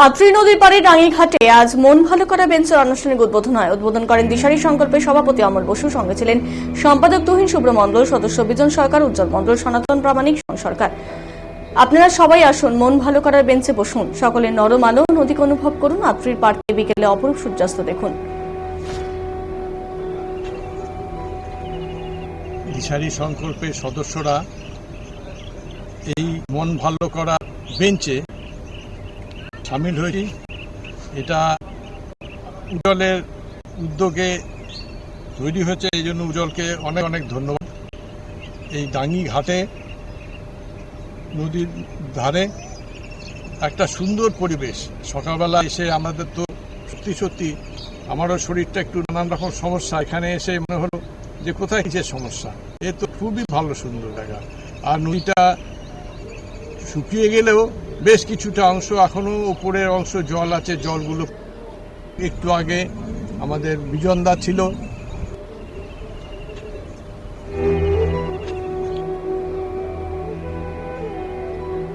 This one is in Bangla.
আত্রি নদীর পাড়ে ডাঙ্গিঘাটে আজ মন ভালো করা বেঞ্চের আনুষ্ঠানিক উদ্বোধন হয়। উদ্বোধন করেন দিশারি সংকল্পের সভাপতি অমল বসু, সঙ্গে ছিলেন সম্পাদক তুহিন শুভ্র মণ্ডল, সদস্য বিজন সরকার, উজ্জ্বল মণ্ডল, সনাতন প্রামাণিক সরকার। আপনারা সবাই আসুন, মন ভালো করার বেঞ্চে বসুন, সকলের নরম আলো নদীকে অনুভব করুন, আত্রির পাড়ে বিকেলে অপরূপ সূর্যাস্ত দেখুন। দিশারি সংকল্পের সদস্যরা এই মন ভালো করা বেঞ্চে সামিল হয়েছি। এটা উজ্জ্বলের উদ্যোগে তৈরি হয়েছে, এই জন্য উজ্জ্বলকে অনেক অনেক ধন্যবাদ। এই ডাঙ্গি ঘাটে নদীর ধারে একটা সুন্দর পরিবেশ, সকালবেলা এসে আমাদের তো সত্যি সত্যি আমারও শরীরটা একটু নানান রকম সমস্যা, এখানে এসে মনে হলো যে কোথায় কিসের সমস্যা, এ তো খুবই ভালো সুন্দর জায়গা। আর নদীটা শুকিয়ে গেলেও বেশ কিছুটা অংশ এখনো উপরের অংশ জল আছে, জলগুলো একটু আগে আমাদের বিজনদা ছিল,